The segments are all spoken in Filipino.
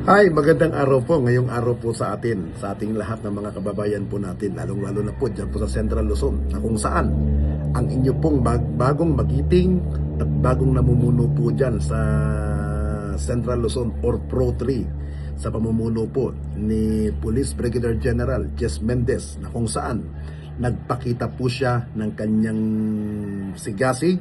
Ay, magandang araw po. Ngayong araw po sa atin, sa ating lahat ng mga kababayan po natin, lalong-lalo na po dyan po sa Central Luzon, na kung saan ang inyo pong bagong magiting at bagong namumuno po dyan sa Central Luzon or Pro 3 sa pamumuno po ni Police Brigadier General Jess Mendez, na kung saan nagpakita po siya ng kanyang sigasig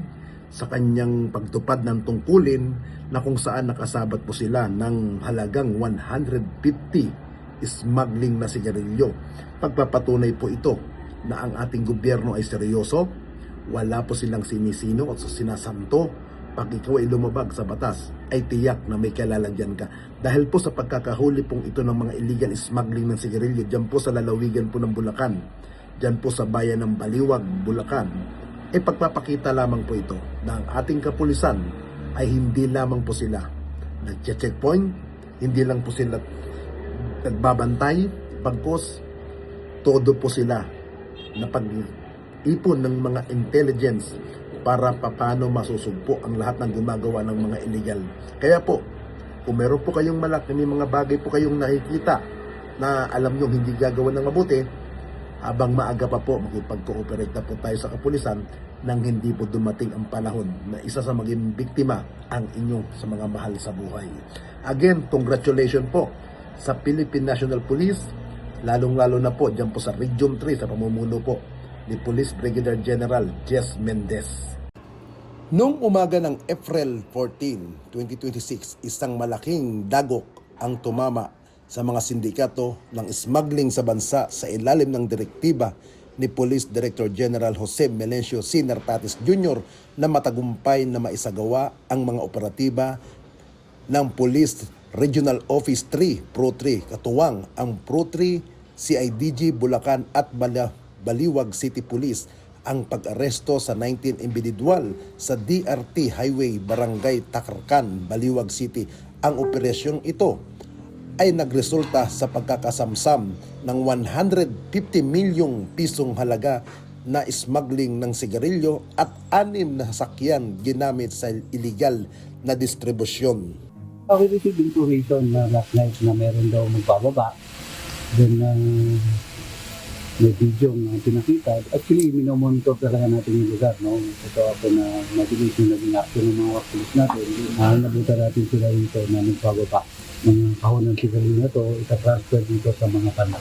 sa kanyang pagtupad ng tungkulin, na kung saan nakasabat po sila ng halagang 150 smuggling na sigarilyo. Pagpapatunay po ito na ang ating gobyerno ay seryoso, wala po silang sinisino at sinasanto. Pag ikaw ay lumabag sa batas, ay tiyak na may kalalagyan ka. Dahil po sa pagkakahuli pong ito ng mga illegal smuggling ng sigarilyo dyan po sa lalawigan po ng Bulacan, dyan po sa bayan ng Baliwag, Bulacan, ay pagpapakita lamang po ito na ang ating kapulisan ay hindi lamang po sila nag-checkpoint, hindi lang po sila nagbabantay, bagkus todo po sila na pag-ipon ng mga intelligence para paano masusugpo ang lahat ng gumagawa ng mga illegal. Kaya po, kung meron po kayong may mga bagay po kayong nakikita na alam nyo hindi gagawa ng mabuti, habang maaga pa po, makipag-cooperate na po tayo sa kapulisan nang hindi po dumating ang panahon na isa sa maging biktima ang inyo sa mga mahal sa buhay. Again, congratulations po sa Philippine National Police, lalong-lalo na po dyan po sa Region 3 sa pamumuno po ni Police Brigadier General Jess Mendez. Noong umaga ng April 14, 2026, isang malaking dagok ang tumama sa mga sindikato ng smuggling sa bansa sa ilalim ng direktiba ni Police Director General Jose Melencio C. Nartates Jr. na matagumpay na maisagawa ang mga operatiba ng Police Regional Office 3, Pro 3, katuwang ang Pro 3, CIDG Bulacan at Baliwag City Police ang pag-aresto sa 19 individual sa DRT Highway Barangay Tacarcan, Baliwag City. Ang operasyong ito ay nagresulta sa pagkakasamsam ng 150 milyong pisong halaga na smuggling ng sigarilyo at 6 na sasakyan ginamit sa illegal na distribusyon. We received information na last night na meron daw magbababa. Then may video na pinakita. Actually, minomonitor talaga natin yung lugar. No? Ito ako na mabilis yung naging action ng mga police natin. Nabuta natin sila dito na nagbababa ng kahon ng sigarilyo na ito, itatransfer dito sa mga panak.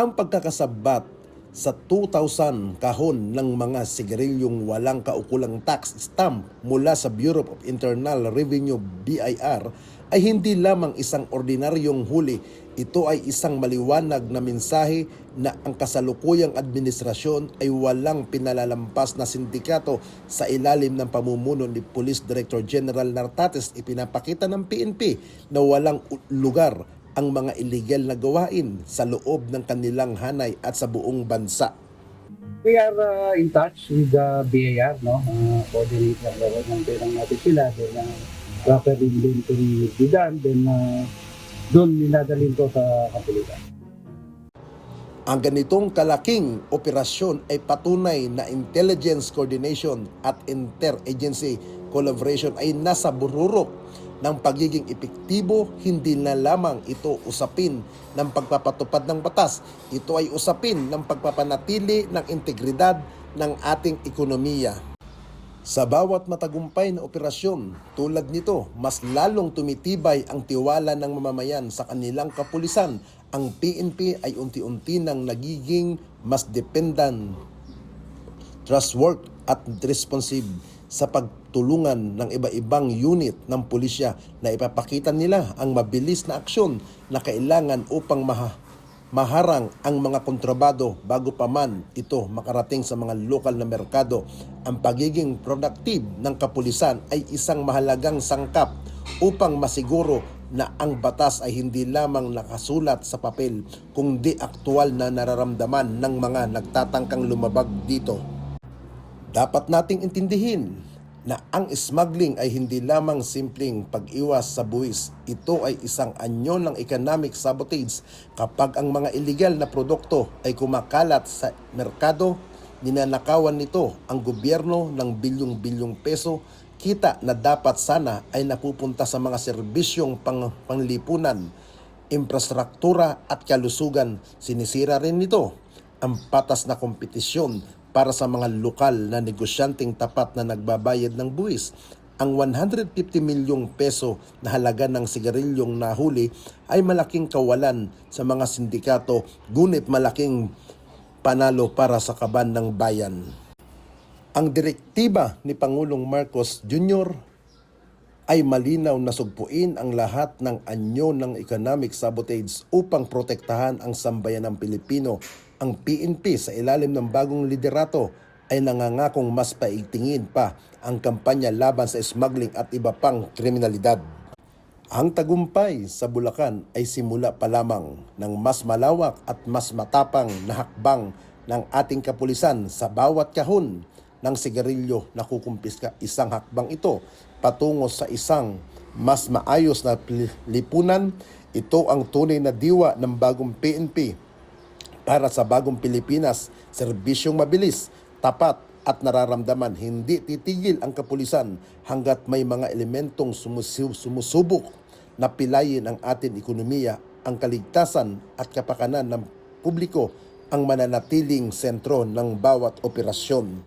Ang pagkakasabat sa 2,000 kahon ng mga sigarilyong walang kaukulang tax stamp mula sa Bureau of Internal Revenue BIR ay hindi lamang isang ordinaryong huli. Ito ay isang maliwanag na mensahe na ang kasalukuyang administrasyon ay walang pinalalampas na sindikato sa ilalim ng pamumuno ni Police Director General Nartates. Ipinapakita ng PNP na walang lugar ang mga illegal na gawain sa loob ng kanilang hanay at sa buong bansa. We are in touch with the BIR, no? Coordinate ng perang natin sila, then proper inventory be done, then doon ninadalhin ko sa kapulisan. Ang ganitong kalaking operasyon ay patunay na intelligence coordination at interagency collaboration ay nasa bururok ng pagiging epektibo. Hindi na lamang ito usapin ng pagpapatupad ng batas, ito ay usapin ng pagpapanatili ng integridad ng ating ekonomiya. Sa bawat matagumpay na operasyon tulad nito, mas lalong tumitibay ang tiwala ng mamamayan sa kanilang kapulisan. Ang PNP ay unti-unti nang nagiging mas dependent, trustworthy at responsive sa pagtulungan ng iba-ibang unit ng pulisya na ipapakita nila ang mabilis na aksyon na kailangan upang maharang ang mga kontrabado bago pa man ito makarating sa mga lokal na merkado. Ang pagiging productive ng kapulisan ay isang mahalagang sangkap upang masiguro na ang batas ay hindi lamang nakasulat sa papel, kundi aktual na nararamdaman ng mga nagtatangkang lumabag dito. Dapat nating intindihin na ang smuggling ay hindi lamang simpleng pag-iwas sa buwis. Ito ay isang anyo ng economic sabotage. Kapag ang mga illegal na produkto ay kumakalat sa merkado, ninanakawan nito ang gobyerno ng bilyong-bilyong peso Kita na dapat sana ay napupunta sa mga serbisyong panglipunan, infrastruktura at kalusugan. Sinisira rin nito ang patas na kompetisyon para sa mga lokal na negosyanteng tapat na nagbabayad ng buwis. Ang 150 milyong peso na halaga ng sigarilyong nahuli ay malaking kawalan sa mga sindikato, ngunit malaking panalo para sa kaban ng bayan. Ang direktiba ni Pangulong Marcos Jr. ay malinaw na sugpuin ang lahat ng anyo ng economic sabotage upang protektahan ang sambayanang Pilipino. Ang PNP sa ilalim ng bagong liderato ay nangangakong mas paigtingin pa ang kampanya laban sa smuggling at iba pang kriminalidad. Ang tagumpay sa Bulacan ay simula pa lamang ng mas malawak at mas matapang na hakbang ng ating kapulisan sa bawat kahon ng sigarilyo na kukumpiska. Isang hakbang ito patungo sa isang mas maayos na lipunan. Ito ang tunay na diwa ng bagong PNP para sa bagong Pilipinas. Serbisyong mabilis, tapat at nararamdaman. Hindi titigil ang kapulisan hanggat may mga elementong sumusubok na pilayin ang ating ekonomiya. Ang kaligtasan at kapakanan ng publiko ang mananatiling sentro ng bawat operasyon.